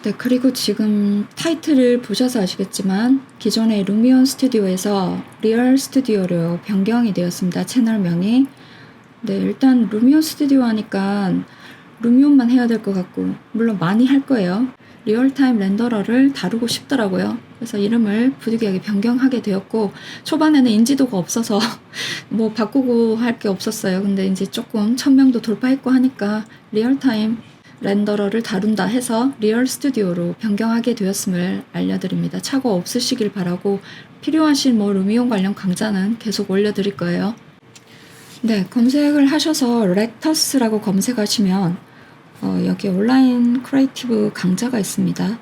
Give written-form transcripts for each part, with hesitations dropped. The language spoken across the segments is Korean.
네, 그리고 지금 타이틀을 보셔서 아시겠지만 기존의 루미온 스튜디오에서 리얼 스튜디오로 변경이 되었습니다. 채널명이. 네, 일단 루미온 스튜디오 하니까 루미온만 해야 될 것 같고, 물론 많이 할 거예요. 리얼타임 렌더러를 다루고 싶더라고요. 그래서 이름을 부득이하게 변경하게 되었고, 초반에는 인지도가 없어서 뭐 바꾸고 할 게 없었어요. 근데 이제 조금 1000명도 돌파했고 하니까 리얼타임 렌더러를 다룬다 해서 리얼 스튜디오로 변경하게 되었음을 알려드립니다. 착오 없으시길 바라고, 필요하신 뭐 루미온 관련 강좌는 계속 올려드릴 거예요. 네, 검색을 하셔서 렉터스라고 검색하시면 여기 온라인 크리에이티브 강좌가 있습니다.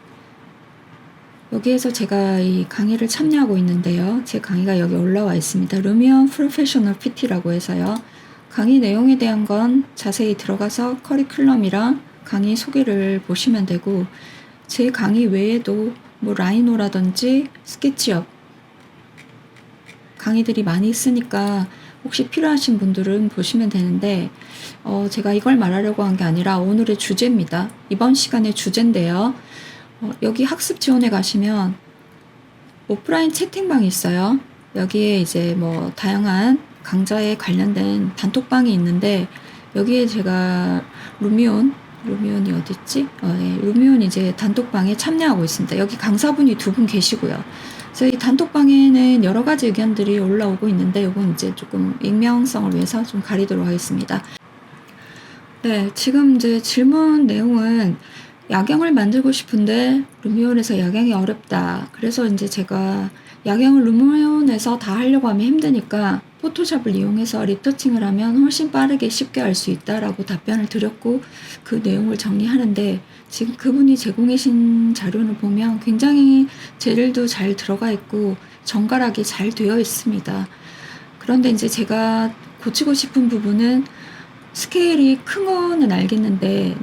여기에서 제가 이 강의를 참여하고 있는데요. 제 강의가 여기 올라와 있습니다. 루미온 프로페셔널 PT라고 해서요. 강의 내용에 대한 건 자세히 들어가서 커리큘럼이랑 강의 소개를 보시면 되고, 제 강의 외에도 뭐 라이노라든지 스케치업 강의들이 많이 있으니까 혹시 필요하신 분들은 보시면 되는데, 제가 이걸 말하려고 한 게 아니라 오늘의 주제입니다. 이번 시간의 주제인데요. 여기 학습 지원에 가시면 오프라인 채팅방이 있어요. 여기에 이제 뭐 다양한 강좌에 관련된 단톡방이 있는데, 여기에 제가 루미온이 어딨지? 네, 루미온 이제 단톡방에 참여하고 있습니다. 여기 강사분이 2분 계시고요. 그래서 이 단톡방에는 여러 가지 의견들이 올라오고 있는데, 이건 이제 조금 익명성을 위해서 좀 가리도록 하겠습니다. 네, 지금 이제 질문 내용은 야경을 만들고 싶은데 루미온에서 야경이 어렵다. 그래서 이제 제가 야경을 루미온에서 다 하려고 하면 힘드니까 포토샵을 이용해서 리터칭을 하면 훨씬 빠르게 쉽게 할 수 있다라고 답변을 드렸고, 그 내용을 정리하는데, 지금 그분이 제공해신 자료를 보면 굉장히 재질도 잘 들어가 있고 정갈하게 잘 되어 있습니다. 그런데 이제 제가 고치고 싶은 부분은, 스케일이 큰 거는 알겠는데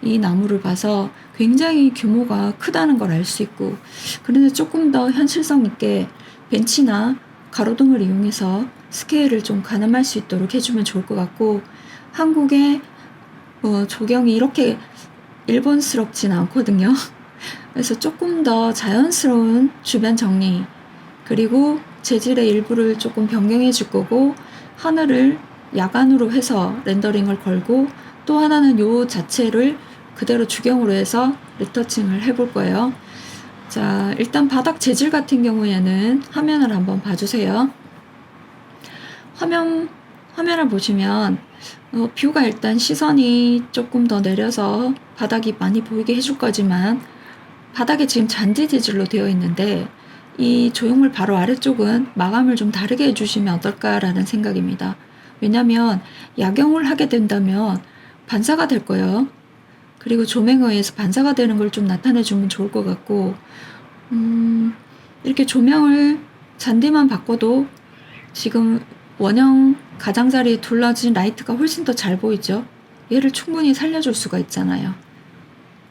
이 나무를 봐서 굉장히 규모가 크다는 걸 알 수 있고, 그런데 조금 더 현실성 있게 벤치나 가로등을 이용해서 스케일을 좀 가늠할 수 있도록 해주면 좋을 것 같고, 한국의 조경이 이렇게 일본스럽진 않거든요. 그래서 조금 더 자연스러운 주변 정리, 그리고 재질의 일부를 조금 변경해 줄 거고, 하늘을 야간으로 해서 렌더링을 걸고, 또 하나는 요 자체를 그대로 주경으로 해서 리터칭을 해볼 거예요. 자, 일단 바닥 재질 같은 경우에는 화면을 한번 봐주세요. 화면을 보시면 뷰가 일단 시선이 조금 더 내려서 바닥이 많이 보이게 해줄 거지만, 바닥에 지금 잔디 재질로 되어 있는데 이 조형물 바로 아래쪽은 마감을 좀 다르게 해주시면 어떨까라는 생각입니다. 왜냐면 야경을 하게 된다면 반사가 될 거예요. 그리고 조명에 의해서 반사가 되는 걸 좀 나타내 주면 좋을 것 같고, 이렇게 조명을 잔디만 바꿔도 지금 원형 가장자리에 둘러진 라이트가 훨씬 더 잘 보이죠. 얘를 충분히 살려줄 수가 있잖아요.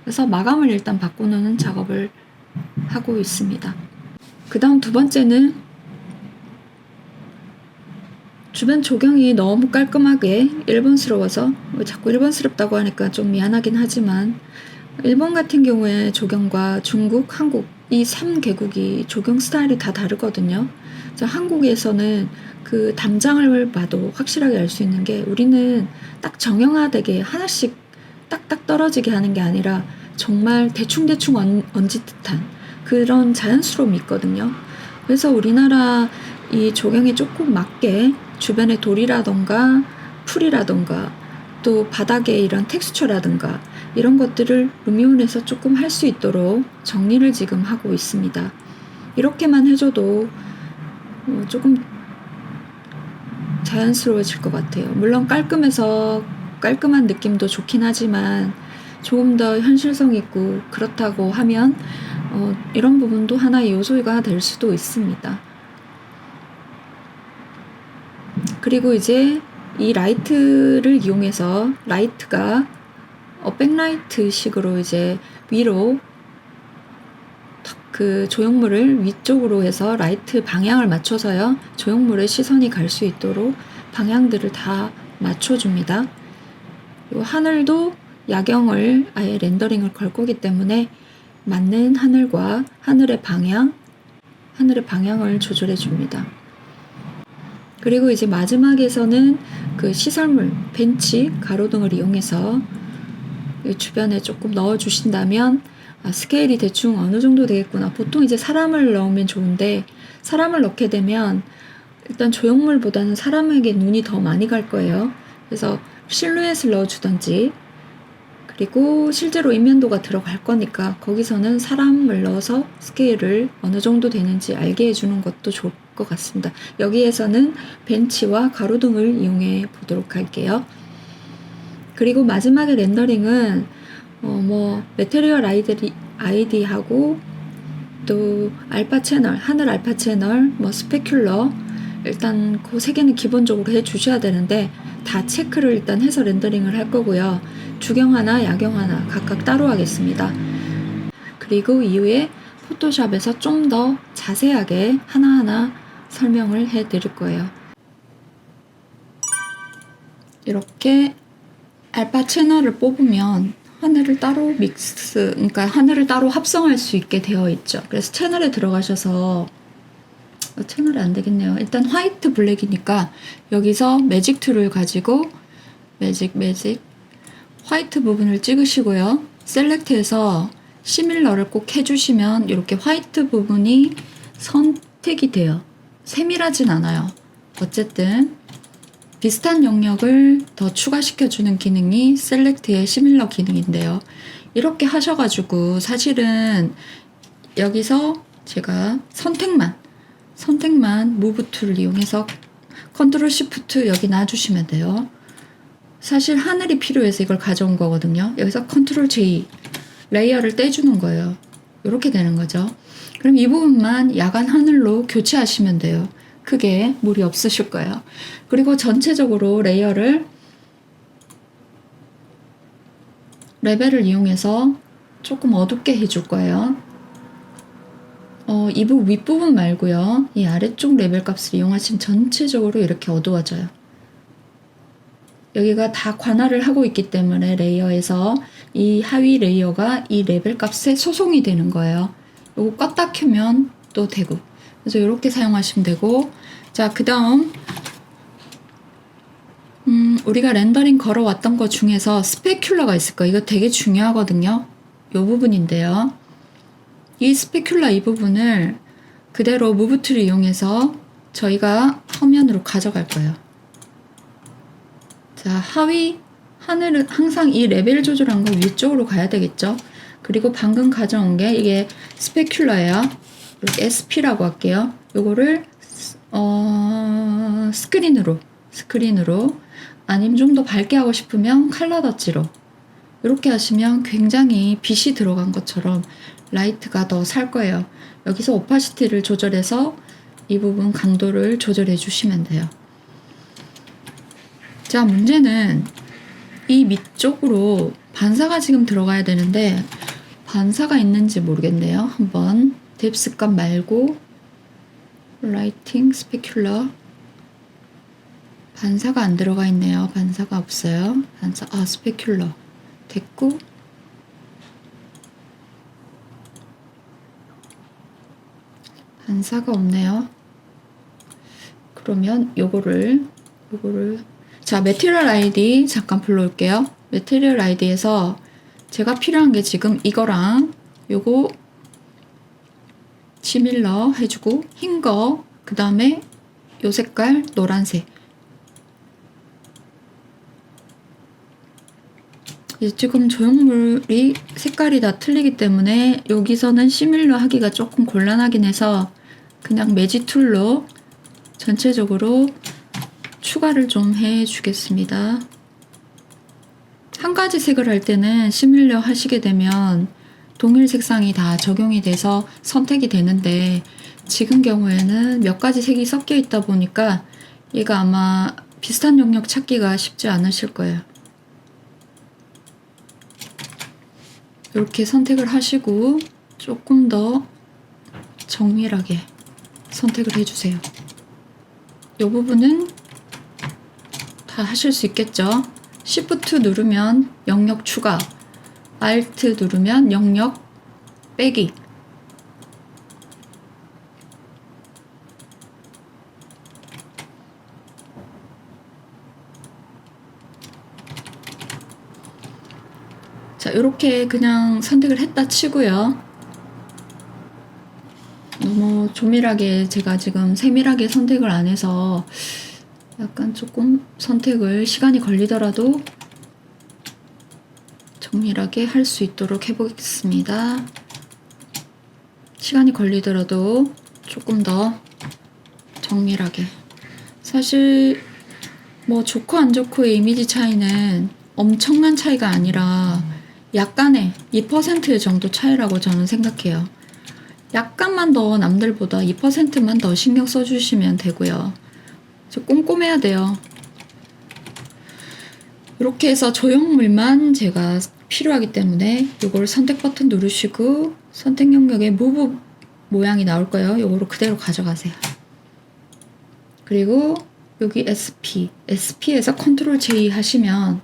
그래서 마감을 일단 바꾸는 작업을 하고 있습니다. 그 다음 두 번째는, 주변 조경이 너무 깔끔하게 일본스러워서, 자꾸 일본스럽다고 하니까 좀 미안하긴 하지만, 일본 같은 경우에 조경과 중국, 한국 이 3개국이 조경 스타일이 다 다르거든요. 그래서 한국에서는 그 담장을 봐도 확실하게 알 수 있는 게, 우리는 딱 정형화되게 하나씩 딱딱 떨어지게 하는 게 아니라 정말 대충대충 얹은 듯한 그런 자연스러움이 있거든요. 그래서 우리나라 이 조경에 조금 맞게 주변에 돌이라던가 풀이라던가 또 바닥에 이런 텍스처라든가 이런 것들을 루미온에서 조금 할 수 있도록 정리를 지금 하고 있습니다. 이렇게만 해줘도 조금 자연스러워질 것 같아요. 물론 깔끔해서 깔끔한 느낌도 좋긴 하지만, 조금 더 현실성 있고 그렇다고 하면 이런 부분도 하나의 요소가 될 수도 있습니다. 그리고 이제 이 라이트를 이용해서, 라이트가 백라이트 식으로 이제 위로 그 조형물을 위쪽으로 해서 라이트 방향을 맞춰서요, 조형물의 시선이 갈 수 있도록 방향들을 다 맞춰줍니다. 요 하늘도 야경을 아예 렌더링을 걸 거기 때문에 맞는 하늘과 하늘의 방향을 조절해 줍니다. 그리고 이제 마지막에서는 그 시설물, 벤치, 가로등을 이용해서 주변에 조금 넣어 주신다면 스케일이 대충 어느 정도 되겠구나. 보통 이제 사람을 넣으면 좋은데 사람을 넣게 되면 일단 조형물보다는 사람에게 눈이 더 많이 갈 거예요. 그래서 실루엣을 넣어주던지, 그리고 실제로 인면도가 들어갈 거니까 거기서는 사람을 넣어서 스케일을 어느 정도 되는지 알게 해주는 것도 좋을 것 같습니다. 여기에서는 벤치와 가로등을 이용해 보도록 할게요. 그리고 마지막에 렌더링은 매테리얼 아이디하고 또 알파 채널, 하늘 알파 채널, 스페큘러, 일단 그 세 개는 기본적으로 해 주셔야 되는데 다 체크를 일단 해서 렌더링을 할 거고요. 주경 하나, 야경 하나 각각 따로 하겠습니다. 그리고 이후에 포토샵에서 좀 더 자세하게 하나하나 설명을 해 드릴 거예요. 이렇게 알파 채널을 뽑으면 하늘을 따로 그러니까 하늘을 따로 합성할 수 있게 되어 있죠. 그래서 채널에 들어가셔서 채널이 안 되겠네요. 일단 화이트 블랙이니까 여기서 매직 툴을 가지고 매직 화이트 부분을 찍으시고요. 셀렉트해서 시밀러를 꼭 해주시면 이렇게 화이트 부분이 선택이 돼요. 세밀하진 않아요. 어쨌든 비슷한 영역을 더 추가시켜주는 기능이 셀렉트의 시밀러 기능인데요. 이렇게 하셔가지고 사실은 여기서 제가 선택만 무브 툴을 이용해서 컨트롤 시프트 여기 놔주시면 돼요. 사실 하늘이 필요해서 이걸 가져온 거거든요. 여기서 컨트롤 J 레이어를 떼주는 거예요. 이렇게 되는 거죠. 그럼 이 부분만 야간 하늘로 교체하시면 돼요. 크게 무리 없으실 거예요. 그리고 전체적으로 레벨을 이용해서 조금 어둡게 해줄 거예요. 이 윗부분 말고요. 이 아래쪽 레벨 값을 이용하시면 전체적으로 이렇게 어두워져요. 여기가 다 관할을 하고 있기 때문에 레이어에서 이 하위 레이어가 이 레벨 값에 소송이 되는 거예요. 요거 껐다 켜면 또 되고. 그래서 이렇게 사용하시면 되고, 자, 그 다음 우리가 렌더링 걸어왔던 것 중에서 스페큘러가 있을 거예요. 이거 되게 중요하거든요. 이 부분인데요. 이 스페큘러 이 부분을 그대로 무브 툴을 이용해서 저희가 화면으로 가져갈 거예요. 자, 하늘은 항상 이 레벨 조절한 거 위쪽으로 가야 되겠죠. 그리고 방금 가져온 게 이게 스페큘러예요. 이렇게 SP라고 할게요. 요거를 스크린으로 아니면 좀 더 밝게 하고 싶으면 컬러 덧지로 이렇게 하시면 굉장히 빛이 들어간 것처럼 라이트가 더 살 거예요. 여기서 오파시티를 조절해서 이 부분 강도를 조절해 주시면 돼요. 자, 문제는 이 밑쪽으로 반사가 지금 들어가야 되는데 반사가 있는지 모르겠네요. 한번 뎁스 값 말고 라이팅 스페큘러 반사가 안 들어가 있네요. 반사가 없어요. 스페큘러 됐고, 반사가 없네요. 그러면 요거를 자, 매테리얼 아이디 잠깐 불러올게요. 매테리얼 아이디에서 제가 필요한 게 지금 이거랑 요거 시밀러 해주고 흰 거, 그 다음에 요 색깔 노란색. 지금 조형물이 색깔이 다 틀리기 때문에 여기서는 시밀러 하기가 조금 곤란하긴 해서 그냥 매직 툴로 전체적으로 추가를 좀 해주겠습니다. 한 가지 색을 할 때는 시밀러 하시게 되면 동일 색상이 다 적용이 돼서 선택이 되는데 지금 경우에는 몇 가지 색이 섞여 있다 보니까 얘가 아마 비슷한 영역 찾기가 쉽지 않으실 거예요. 이렇게 선택을 하시고 조금 더 정밀하게 선택을 해주세요. 이 부분은 다 하실 수 있겠죠? Shift 누르면 영역 추가, Alt 누르면 영역 빼기. 자, 이렇게 그냥 선택을 했다 치고요. 너무 조밀하게 제가 지금 세밀하게 선택을 안 해서 약간 조금 선택을 시간이 걸리더라도 정밀하게 할 수 있도록 해보겠습니다. 시간이 걸리더라도 조금 더 정밀하게. 사실 뭐 좋고 안 좋고의 이미지 차이는 엄청난 차이가 아니라 약간의 2% 정도 차이라고 저는 생각해요. 약간만 더 남들보다 2%만 더 신경 써주시면 되고요. 꼼꼼해야 돼요. 이렇게 해서 조형물만 제가 필요하기 때문에 이걸 선택 버튼 누르시고 선택 영역에 무브 모양이 나올 거예요. 이거로 그대로 가져가세요. 그리고 여기 SP에서 컨트롤 J 하시면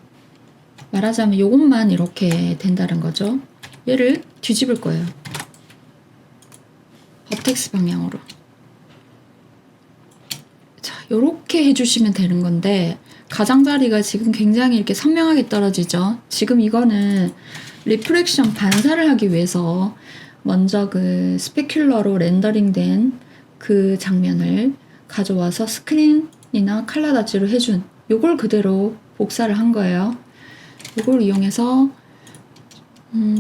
말하자면 이것만 이렇게 된다는 거죠. 얘를 뒤집을 거예요. 버텍스 방향으로. 자, 이렇게 해주시면 되는 건데 가장자리가 지금 굉장히 이렇게 선명하게 떨어지죠. 지금 이거는 리프렉션 반사를 하기 위해서 먼저 그 스페큘러로 렌더링된 그 장면을 가져와서 스크린이나 칼라다지로 해준 요걸 그대로 복사를 한 거예요. 요걸 이용해서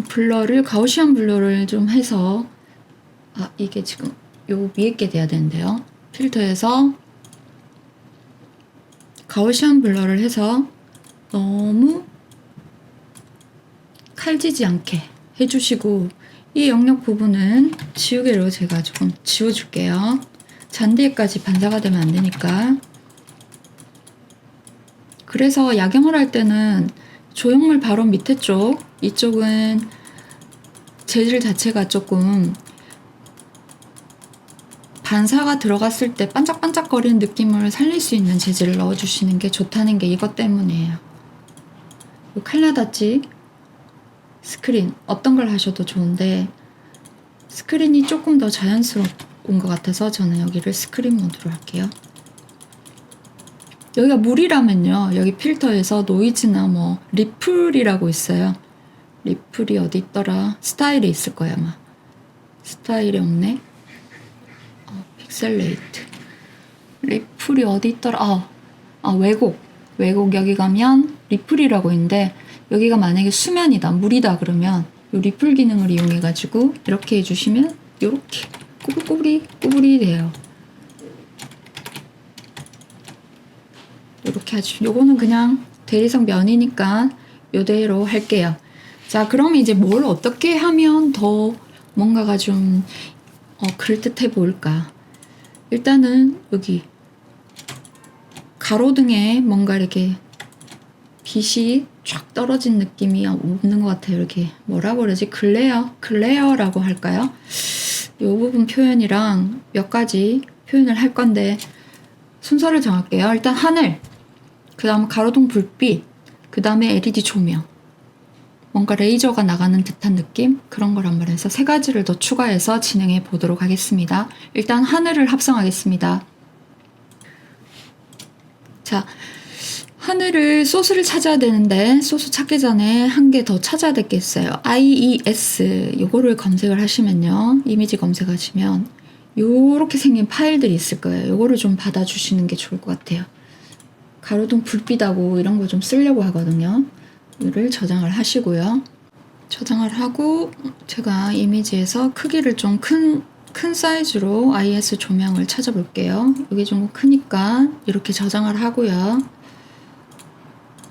블러를 가우시안 블러를 좀 해서 이게 지금 요 위에 게 돼야 되는데요. 필터에서 가우시안 블러를 해서 너무 칼지지 않게 해주시고 이 영역 부분은 지우개로 제가 조금 지워줄게요. 잔디에까지 반사가 되면 안 되니까. 그래서 야경을 할 때는 조형물 바로 밑에 쪽 이쪽은 재질 자체가 조금 반사가 들어갔을 때 반짝반짝거리는 느낌을 살릴 수 있는 재질을 넣어주시는 게 좋다는 게 이것 때문이에요. 칼라다지 스크린 어떤 걸 하셔도 좋은데 스크린이 조금 더 자연스러운 것 같아서 저는 여기를 스크린 모드로 할게요. 여기가 물이라면요. 여기 필터에서 노이즈나 뭐 리플이라고 있어요. 리플이 어디 있더라? 스타일에 있을 거야 아마. 스타일에 없네. 픽셀레이트. 리플이 어디 있더라? 왜곡 여기 가면 리플이라고 있는데 여기가 만약에 수면이다, 물이다 그러면 이 리플 기능을 이용해 가지고 이렇게 해주시면 이렇게 꾸불꾸불이 돼요. 이렇게 하죠. 요거는 그냥 대리석 면이니까 요대로 할게요. 자, 그럼 이제 뭘 어떻게 하면 더 뭔가가 좀 그럴듯해 보일까? 일단은 여기 가로등에 뭔가 이렇게 빛이 쫙 떨어진 느낌이 없는 것 같아요. 이렇게 뭐라 그러지? 글레어라고 할까요? 이 부분 표현이랑 몇 가지 표현을 할 건데 순서를 정할게요. 일단 하늘, 그 다음 가로등 불빛, 그 다음에 LED 조명, 뭔가 레이저가 나가는 듯한 느낌? 그런 걸 한번 해서 세 가지를 더 추가해서 진행해 보도록 하겠습니다. 일단 하늘을 합성하겠습니다. 자, 하늘을 소스를 찾아야 되는데 소스 찾기 전에 한 개 더 찾아야 되겠어요. IES 요거를 검색을 하시면요. 이미지 검색하시면 요렇게 생긴 파일들이 있을 거예요. 요거를 좀 받아주시는 게 좋을 것 같아요. 가로등 불빛하고 이런 거 좀 쓰려고 하거든요. 이를 저장을 하시고요. 저장을 하고 제가 이미지에서 크기를 좀 큰 사이즈로 IS 조명을 찾아볼게요. 여기 좀 크니까 이렇게 저장을 하고요.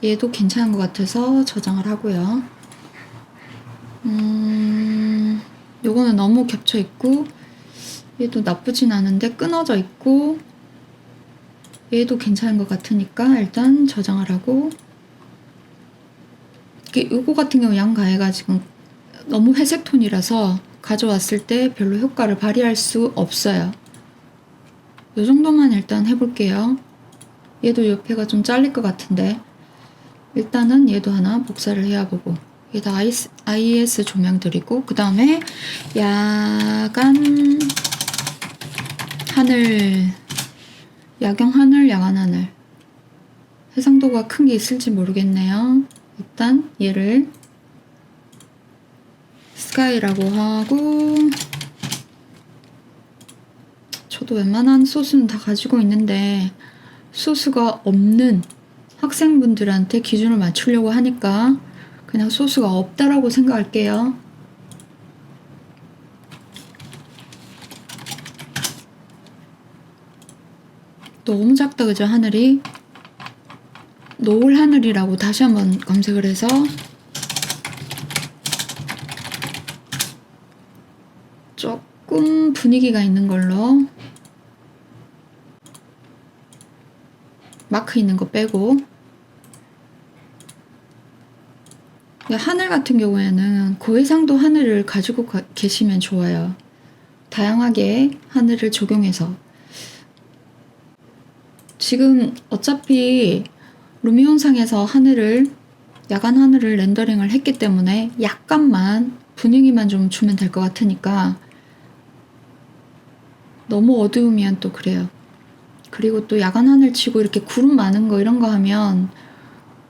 얘도 괜찮은 것 같아서 저장을 하고요. 요거는 너무 겹쳐 있고 얘도 나쁘진 않은데 끊어져 있고 얘도 괜찮은 것 같으니까 일단 저장을 하고 요거 같은 경우 양가해가 지금 너무 회색 톤이라서 가져왔을 때 별로 효과를 발휘할 수 없어요. 요 정도만 일단 해볼게요. 얘도 옆에가 좀 잘릴 것 같은데 일단은 얘도 하나 복사를 해야 보고, 이게 다 IS 조명들이고, 그 다음에 야간 하늘, 야경 하늘, 야간 하늘. 해상도가 큰 게 있을지 모르겠네요. 일단 얘를 스카이라고 하고, 저도 웬만한 소스는 다 가지고 있는데 소스가 없는 학생분들한테 기준을 맞추려고 하니까 그냥 소스가 없다라고 생각할게요. 너무 작다, 그죠? 하늘이. 노을 하늘이라고 다시 한번 검색을 해서 조금 분위기가 있는 걸로, 마크 있는 거 빼고. 하늘 같은 경우에는 고해상도 하늘을 가지고 계시면 좋아요. 다양하게 하늘을 적용해서. 지금 어차피 루미온상에서 야간 하늘을 렌더링을 했기 때문에 약간만 분위기만 좀 주면 될 것 같으니까, 너무 어두우면 또 그래요. 그리고 또 야간 하늘 치고 이렇게 구름 많은 거 이런 거 하면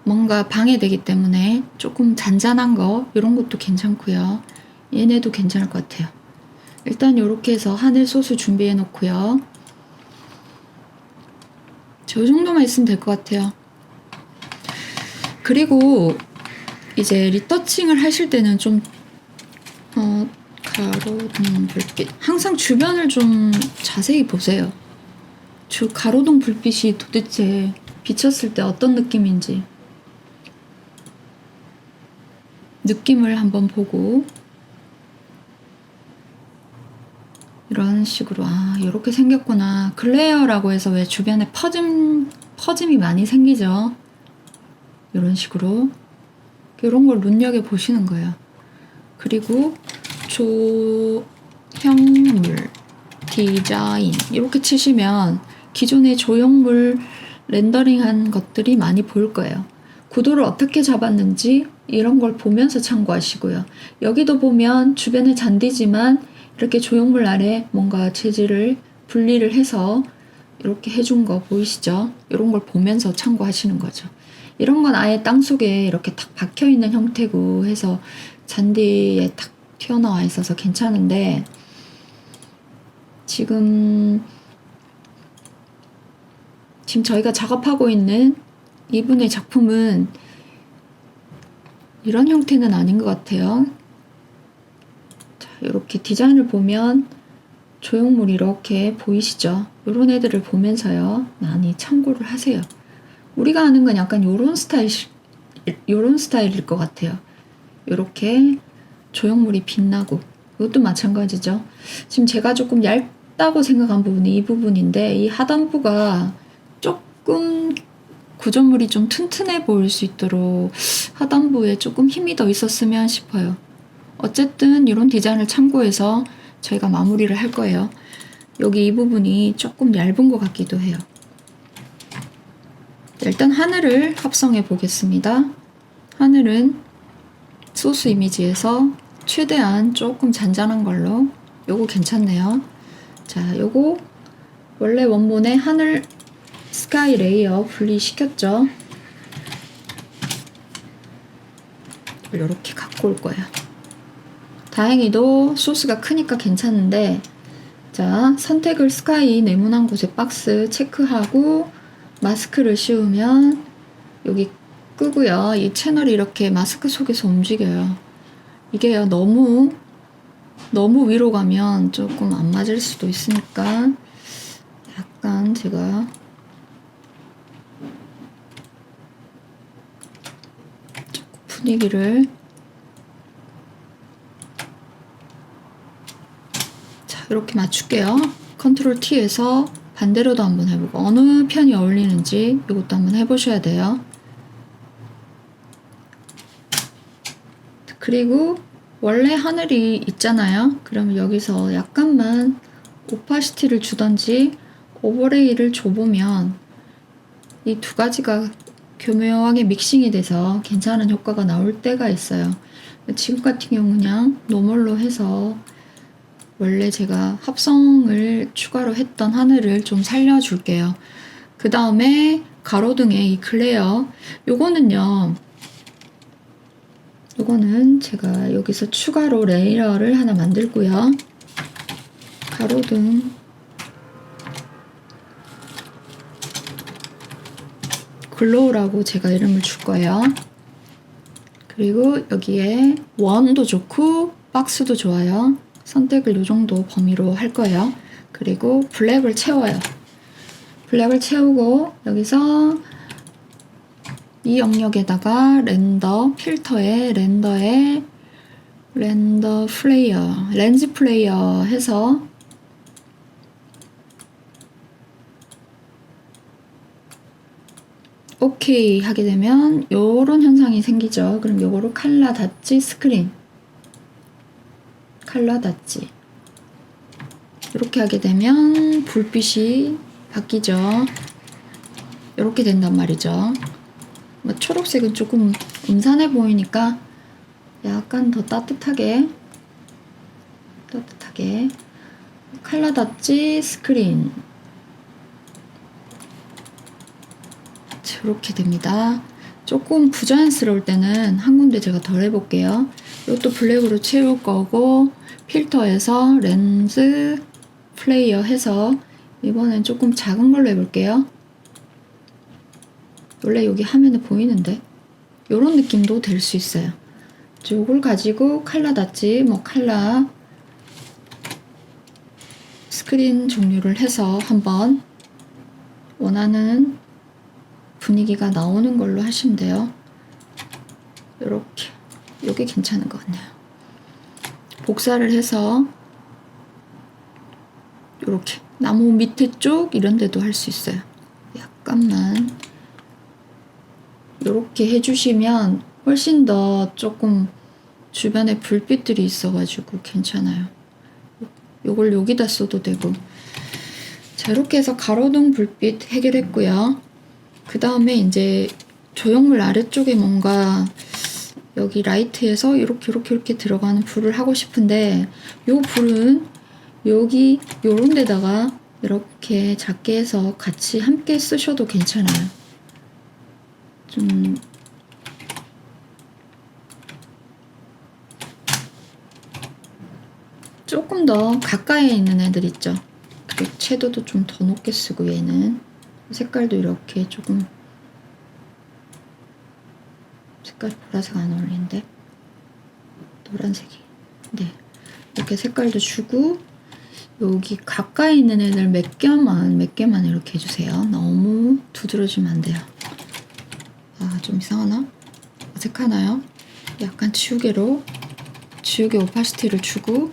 뭔가 방해되기 때문에 조금 잔잔한 거 이런 것도 괜찮고요. 얘네도 괜찮을 것 같아요. 일단 이렇게 해서 하늘 소스 준비해 놓고요. 저 정도만 있으면 될 것 같아요. 그리고 이제 리터칭을 하실 때는 좀 가로등 불빛, 항상 주변을 좀 자세히 보세요. 가로등 불빛이 도대체 비쳤을 때 어떤 느낌인지 느낌을 한번 보고, 이런 식으로, 이렇게 생겼구나. 글레어라고 해서 왜 주변에 퍼짐이 많이 생기죠. 이런 식으로 이런 걸 눈여겨보시는 거예요. 그리고 조형물 디자인 이렇게 치시면 기존의 조형물 렌더링한 것들이 많이 보일 거예요. 구도를 어떻게 잡았는지 이런 걸 보면서 참고하시고요. 여기도 보면 주변에 잔디지만 이렇게 조형물 아래 뭔가 재질을 분리를 해서 이렇게 해준 거 보이시죠? 이런 걸 보면서 참고하시는 거죠. 이런 건 아예 땅속에 이렇게 탁 박혀있는 형태고 해서 잔디에 탁 튀어나와 있어서 괜찮은데, 지금 저희가 작업하고 있는 이분의 작품은 이런 형태는 아닌 것 같아요. 자, 이렇게 디자인을 보면 조형물이 이렇게 보이시죠? 이런 애들을 보면서요, 많이 참고를 하세요. 우리가 아는 건 약간 요런 스타일일 것 같아요. 이렇게 조형물이 빛나고, 이것도 마찬가지죠. 지금 제가 조금 얇다고 생각한 부분이 이 부분인데, 이 하단부가 조금 구조물이 좀 튼튼해 보일 수 있도록 하단부에 조금 힘이 더 있었으면 싶어요. 어쨌든 이런 디자인을 참고해서 저희가 마무리를 할 거예요. 여기 이 부분이 조금 얇은 것 같기도 해요. 일단 하늘을 합성해 보겠습니다. 하늘은 소스 이미지에서 최대한 조금 잔잔한 걸로, 요거 괜찮네요. 자, 요거 원래 원본의 하늘 스카이 레이어 분리시켰죠. 이렇게 갖고 올 거예요. 다행히도 소스가 크니까 괜찮은데, 자, 선택을 스카이 네모난 곳에 박스 체크하고 마스크를 씌우면 여기 끄고요. 이 채널이 이렇게 마스크 속에서 움직여요. 이게요, 너무 위로 가면 조금 안 맞을 수도 있으니까 약간 제가 조금 분위기를, 자, 이렇게 맞출게요. 컨트롤 T에서 반대로도 한번 해보고, 어느 편이 어울리는지 이것도 한번 해보셔야 돼요. 그리고 원래 하늘이 있잖아요. 그러면 여기서 약간만 오파시티를 주던지 오버레이를 줘보면 이 두 가지가 교묘하게 믹싱이 돼서 괜찮은 효과가 나올 때가 있어요. 지금 같은 경우 그냥 노멀로 해서 원래 제가 합성을 추가로 했던 하늘을 좀 살려줄게요. 그 다음에 가로등의 이 클레어, 요거는 제가 여기서 추가로 레이어를 하나 만들고요. 가로등 글로우라고 제가 이름을 줄 거예요. 그리고 여기에 원도 좋고 박스도 좋아요. 선택을 이 정도 범위로 할 거예요. 그리고 블랙을 채워요. 블랙을 채우고 여기서 이 영역에다가 필터에 렌더 플레이어, 렌즈 플레이어 해서 오케이 하게 되면 요런 현상이 생기죠. 그럼 요거를 칼라 닷지 스크린, 칼라 닷지 이렇게 하게 되면 불빛이 바뀌죠. 이렇게 된단 말이죠. 초록색은 조금 음산해 보이니까 약간 더 따뜻하게 칼라 닷지 스크린 이렇게 됩니다. 조금 부자연스러울 때는 한 군데 제가 덜 해볼게요. 이것도 블랙으로 채울 거고 필터에서 렌즈 플레이어 해서 이번엔 조금 작은 걸로 해볼게요. 원래 여기 화면에 보이는데 이런 느낌도 될 수 있어요. 이걸 가지고 칼라 닷지 칼라 스크린 종류를 해서 한번 원하는 분위기가 나오는 걸로 하시면 돼요. 이렇게 이게 괜찮은 것 같네요. 복사를 해서 이렇게 나무 밑에 쪽 이런 데도 할 수 있어요. 약간만 이렇게 해주시면 훨씬 더 조금 주변에 불빛들이 있어가지고 괜찮아요. 요걸 여기다 써도 되고. 자, 이렇게 해서 가로등 불빛 해결했고요. 그 다음에 이제 조형물 아래쪽에 뭔가 여기 라이트에서 이렇게 들어가는 불을 하고 싶은데 요 불은 여기 요런 데다가 이렇게 작게 해서 같이 함께 쓰셔도 괜찮아요. 좀 조금 더 가까이에 있는 애들 있죠. 그리고 채도도 좀 더 높게 쓰고 얘는 색깔도 이렇게 조금 색깔 보라색 안 어울리는데 노란색이 네 이렇게 색깔도 주고 여기 가까이 있는 애들 몇 개만 이렇게 해주세요. 너무 두드러지면 안 돼요. 아, 좀 이상하나? 어색하나요? 약간 지우개 오파시티를 주고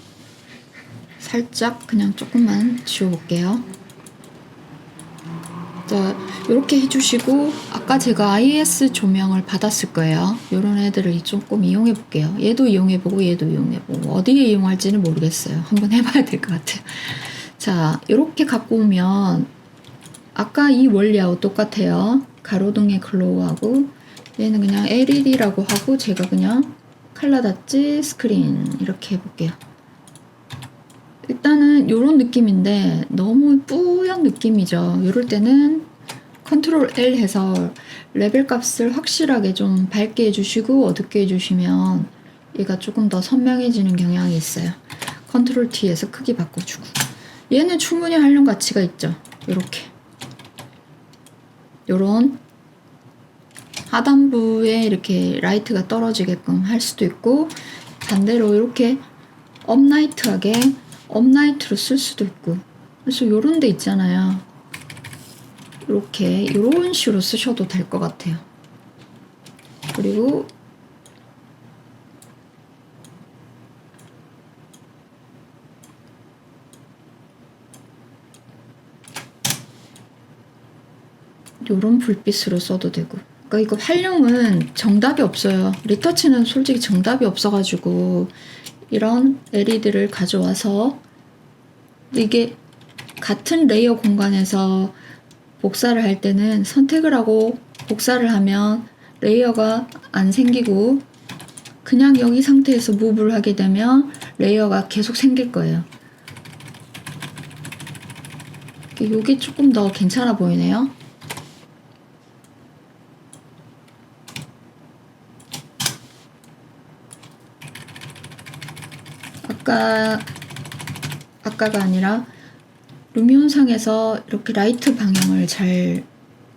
살짝 그냥 조금만 지워볼게요. 자, 이렇게 해주시고 아까 제가 IS 조명을 받았을 거예요. 이런 애들을 조금 이용해 볼게요. 얘도 이용해보고 얘도 이용해보고 어디에 이용할지는 모르겠어요. 한번 해봐야 될 것 같아요. 자, 이렇게 갖고 오면 아까 이 원리하고 똑같아요. 가로등의 글로우하고 얘는 그냥 LED라고 하고 제가 그냥 칼라 닷지 스크린 이렇게 해볼게요. 일단은 이런 느낌인데 너무 뿌연 느낌이죠. 이럴 때는 컨트롤 L 해서 레벨 값을 확실하게 좀 밝게 해주시고 어둡게 해주시면 얘가 조금 더 선명해지는 경향이 있어요. 컨트롤 T에서 크기 바꿔주고 얘는 충분히 활용 가치가 있죠. 이렇게 요런 하단부에 이렇게 라이트가 떨어지게끔 할 수도 있고 반대로 이렇게 업라이트로 쓸 수도 있고 그래서 요런 데 있잖아요. 이렇게 이런 식으로 쓰셔도 될 것 같아요. 그리고 요런 불빛으로 써도 되고 그러니까 이거 활용은 정답이 없어요. 리터치는 솔직히 정답이 없어가지고 이런 LED를 가져와서 이게 같은 레이어 공간에서 복사를 할 때는 선택을 하고 복사를 하면 레이어가 안 생기고 그냥 여기 상태에서 무브를 하게 되면 레이어가 계속 생길 거예요. 여기 조금 더 괜찮아 보이네요. 아까가 아니라 루미온상에서 이렇게 라이트 방향을 잘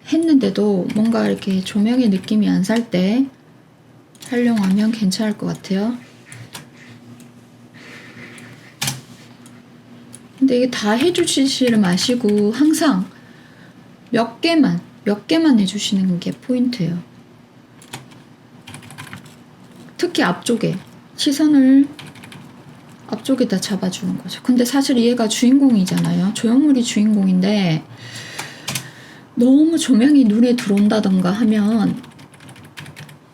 했는데도 뭔가 이렇게 조명의 느낌이 안 살 때 활용하면 괜찮을 것 같아요. 근데 이게 다 해주시지 마시고 항상 몇 개만 해주시는 게 포인트예요. 특히 앞쪽에 시선을 앞쪽에다 잡아주는 거죠. 근데 사실 얘가 주인공이잖아요. 조형물이 주인공인데 너무 조명이 눈에 들어온다던가 하면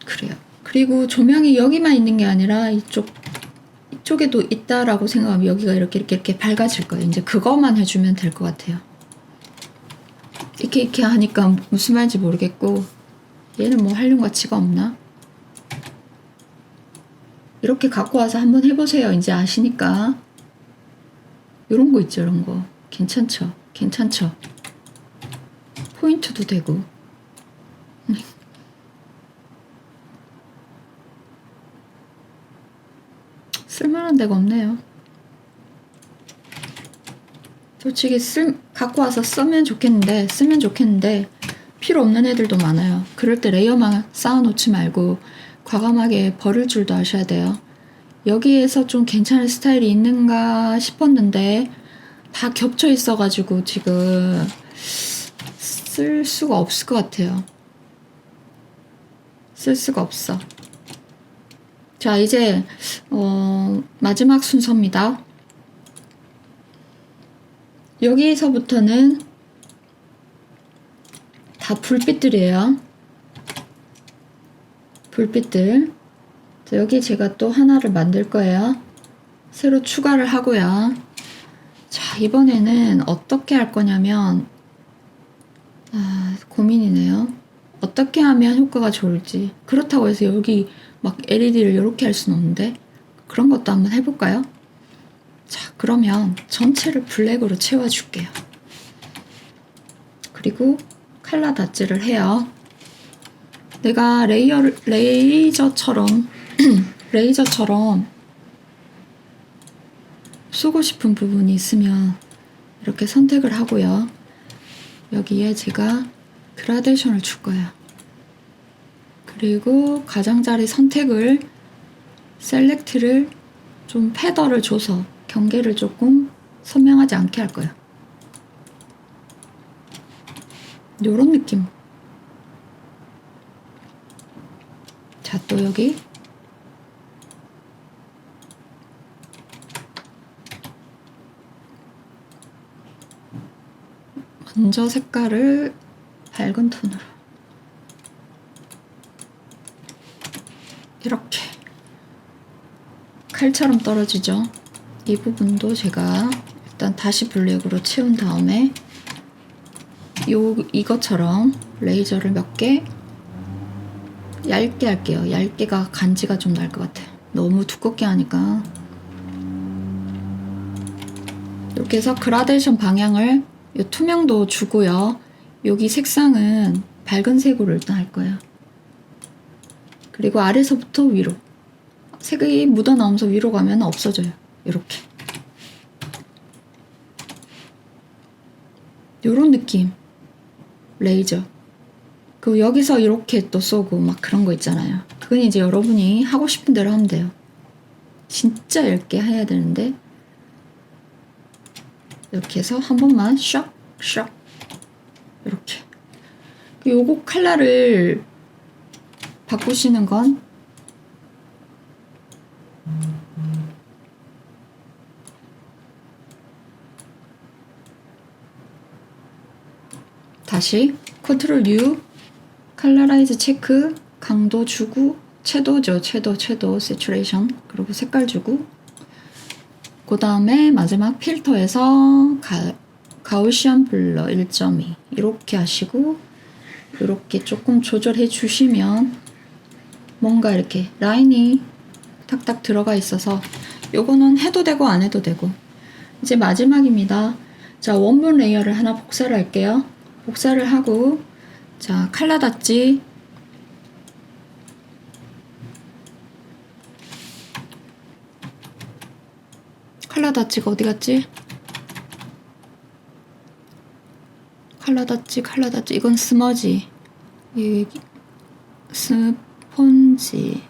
그래요. 그리고 조명이 여기만 있는 게 아니라 이쪽에도 있다라고 생각하면 여기가 이렇게 밝아질 거예요. 이제 그것만 해주면 될 것 같아요. 이렇게 하니까 무슨 말인지 모르겠고 얘는 뭐 활용 가치가 없나? 이렇게 갖고 와서 한번 해보세요. 이제 아시니까. 이런 거 있죠, 이런 거. 괜찮죠? 괜찮죠? 포인트도 되고. 쓸만한 데가 없네요. 솔직히 갖고 와서 쓰면 좋겠는데 필요 없는 애들도 많아요. 그럴 때 레이어만 쌓아놓지 말고 과감하게 버릴 줄도 아셔야 돼요. 여기에서 좀 괜찮은 스타일이 있는가 싶었는데 다 겹쳐 있어가지고 지금 쓸 수가 없을 것 같아요. 쓸 수가 없어. 자, 이제 마지막 순서입니다. 여기서부터는 다 불빛들이에요. 불빛들. 자, 여기 제가 또 하나를 만들 거예요. 새로 추가를 하고요. 자, 이번에는 어떻게 할 거냐면 고민이네요. 어떻게 하면 효과가 좋을지. 그렇다고 해서 여기 막 LED를 이렇게 할 수는 없는데 그런 것도 한번 해볼까요? 자, 그러면 전체를 블랙으로 채워줄게요. 그리고 칼라 닷질을 해요. 내가 레이저처럼 쓰고 싶은 부분이 있으면 이렇게 선택을 하고요. 여기에 제가 그라데이션을 줄 거예요. 그리고 가장자리 선택을 셀렉트를 좀 패더를 줘서 경계를 조금 선명하지 않게 할 거예요. 요런 느낌. 자, 또 여기 먼저 색깔을 밝은 톤으로 이렇게 칼처럼 떨어지죠. 이 부분도 제가 일단 다시 블랙으로 채운 다음에 이것처럼 레이저를 몇 개 얇게 할게요. 얇게가 간지가 좀 날 것 같아요. 너무 두껍게 하니까. 이렇게 해서 그라데이션 방향을 이 투명도 주고요. 여기 색상은 밝은 색으로 일단 할 거예요. 그리고 아래서부터 위로. 색이 묻어나오면서 위로 가면 없어져요. 이렇게. 요런 느낌. 레이저. 그리고 여기서 이렇게 또 쏘고 막 그런 거 있잖아요. 그건 이제 여러분이 하고 싶은 대로 하면 돼요. 진짜 얇게 해야 되는데 이렇게 해서 한 번만 샥 이렇게. 요거 컬러를 바꾸시는 건 다시 컨트롤 U 컬러라이즈 체크 강도 주고 채도죠. 채도 세츄레이션 그리고 색깔 주고 그 다음에 마지막 필터에서 가우시안 블러 1.2 이렇게 하시고 이렇게 조금 조절해 주시면 뭔가 이렇게 라인이 탁탁 들어가 있어서 요거는 해도 되고 안 해도 되고. 이제 마지막입니다. 자, 원본 레이어를 하나 복사를 할게요. 복사를 하고, 자, 칼라닷지 칼라닷지가 어디 갔지? 칼라닷지 이건 스머지, 이 스폰지.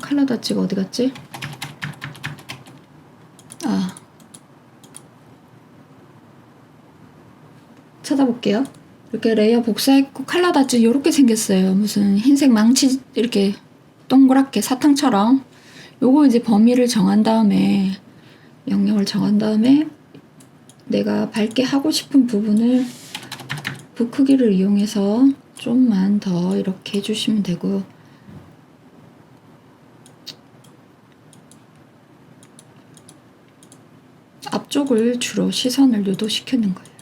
칼라닷지가 어디 갔지? 찾아볼게요. 이렇게 레이어 복사했고 칼라닷지 이렇게 생겼어요. 무슨 흰색 망치 이렇게 동그랗게 사탕처럼. 요거 이제 범위를 정한 다음에, 영역을 정한 다음에 내가 밝게 하고 싶은 부분을 붓 크기를 이용해서 좀만 더 이렇게 해주시면 되고, 앞쪽을 주로 시선을 유도시키는 거예요.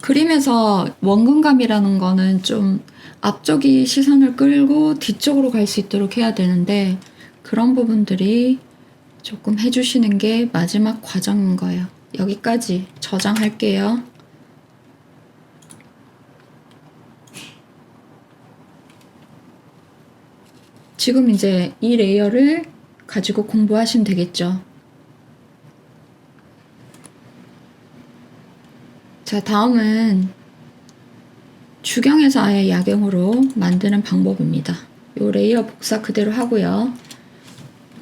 그림에서 원근감이라는 거는 좀 앞쪽이 시선을 끌고 뒤쪽으로 갈 수 있도록 해야 되는데, 그런 부분들이 조금 해주시는 게 마지막 과정인 거예요. 여기까지 저장할게요. 지금 이제 이 레이어를 가지고 공부하시면 되겠죠. 자, 다음은 주경에서 아예 야경으로 만드는 방법입니다. 요 레이어 복사 그대로 하고요.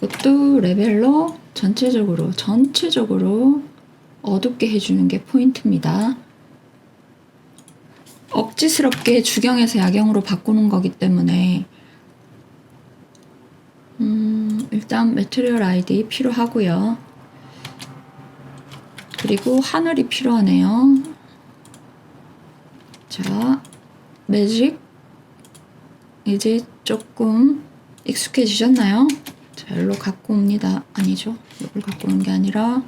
이것도 레벨로 전체적으로 어둡게 해주는 게 포인트입니다. 억지스럽게 주경에서 야경으로 바꾸는 거기 때문에 일단 매트리얼 아이디 필요하고요. 그리고 하늘이 필요하네요. 자, 매직 이제 조금 익숙해지셨나요? 자, 여기로 갖고 옵니다. 아니죠. 이걸 갖고 오는 게 아니라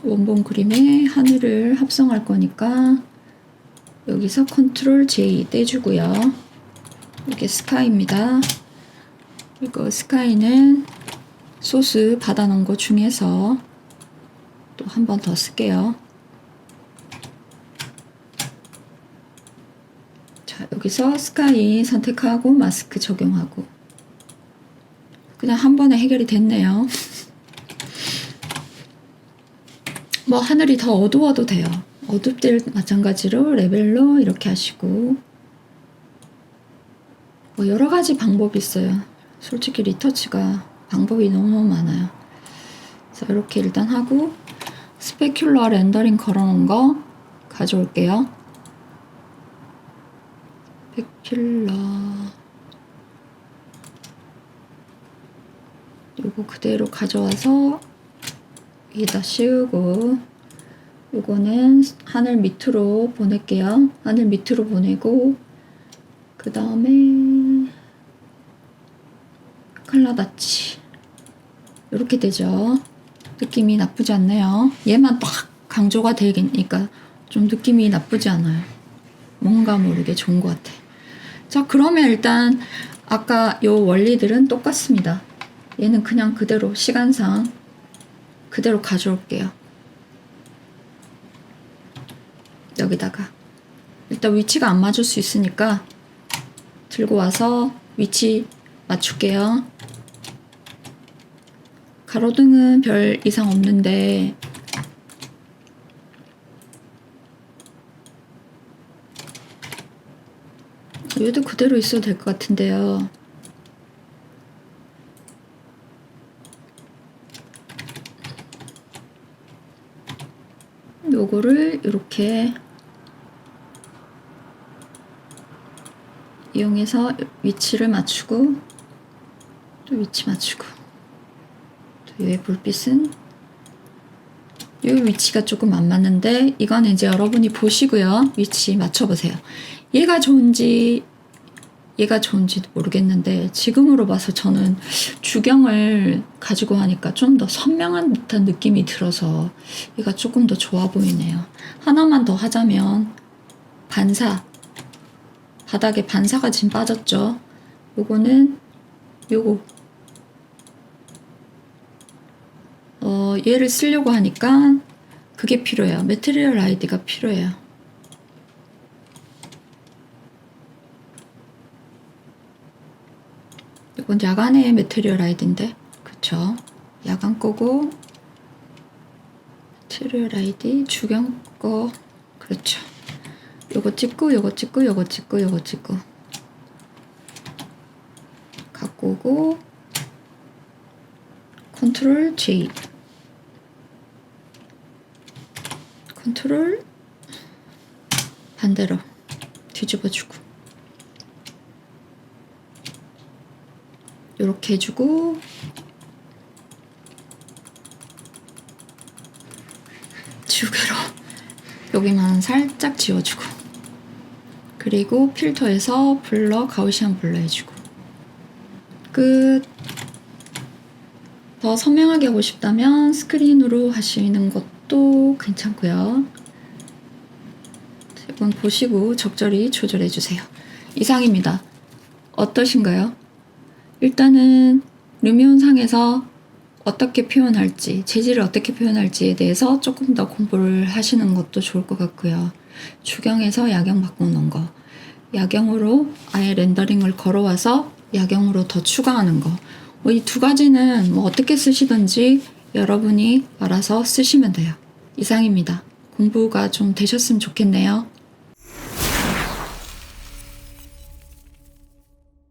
원본 그림에 하늘을 합성할 거니까 여기서 컨트롤 J 떼주고요. 이게 스카이입니다. 이거 스카이는 소스 받아놓은 거 중에서 또 한 번 더 쓸게요. 자, 여기서 스카이 선택하고 마스크 적용하고 그냥 한 번에 해결이 됐네요. 뭐 하늘이 더 어두워도 돼요. 어둡 때 마찬가지로 레벨로 이렇게 하시고, 뭐 여러 가지 방법이 있어요. 솔직히 리터치가 방법이 너무 많아요. 자, 이렇게 일단 하고 스페큘러 렌더링 걸어놓은 거 가져올게요. 스페큘러 요거 그대로 가져와서 여기다 씌우고, 요거는 하늘 밑으로 보낼게요. 하늘 밑으로 보내고, 그 다음에 칼라닷지 이렇게 되죠. 느낌이 나쁘지 않네요. 얘만 딱 강조가 되니까 좀 느낌이 나쁘지 않아요. 뭔가 모르게 좋은 것 같아. 자, 그러면 일단 아까 요 원리들은 똑같습니다. 얘는 그냥 그대로 시간상 그대로 가져올게요. 여기다가 일단 위치가 안 맞을 수 있으니까 들고 와서 위치 맞출게요. 가로등은 별 이상 없는데 얘도 그대로 있어도 될 것 같은데요. 요거를 이렇게 이용해서 위치를 맞추고 또 위치 맞추고, 또 얘 불빛은 요 위치가 조금 안 맞는데 이건 이제 여러분이 보시고요. 위치 맞춰보세요. 얘가 좋은지 얘가 좋은지도 모르겠는데 지금으로 봐서 저는 주경을 가지고 하니까 좀 더 선명한 듯한 느낌이 들어서 얘가 조금 더 좋아 보이네요. 하나만 더 하자면 반사, 바닥에 반사가 지금 빠졌죠. 요거는 요거 얘를 쓰려고 하니까 그게 필요해요. 매트리얼 아이디가 필요해요. 이건 야간의 매트리얼 아이디인데, 그쵸? 야간 거고, 매트리얼 아이디, 주경 거, 그렇죠. 요거 찍고, 요거 찍고, 요거 찍고, 요거 찍고. 갖고 오고, 컨트롤 J. 컨트롤 반대로 뒤집어주고 요렇게 해주고 지우개로 여기만 살짝 지워주고 그리고 필터에서 블러, 가우시안 블러 해주고 끝. 더 선명하게 하고 싶다면 스크린으로 하시는 것도 괜찮고요. 이건 보시고 적절히 조절해 주세요. 이상입니다. 어떠신가요? 일단은 루미온 상에서 어떻게 표현할지, 재질을 어떻게 표현할지에 대해서 조금 더 공부를 하시는 것도 좋을 것 같고요. 주경에서 야경 바꾸는 거, 야경으로 아예 렌더링을 걸어와서 야경으로 더 추가하는 거, 이 두 가지는 뭐 어떻게 쓰시든지 여러분이 알아서 쓰시면 돼요. 이상입니다. 공부가 좀 되셨으면 좋겠네요.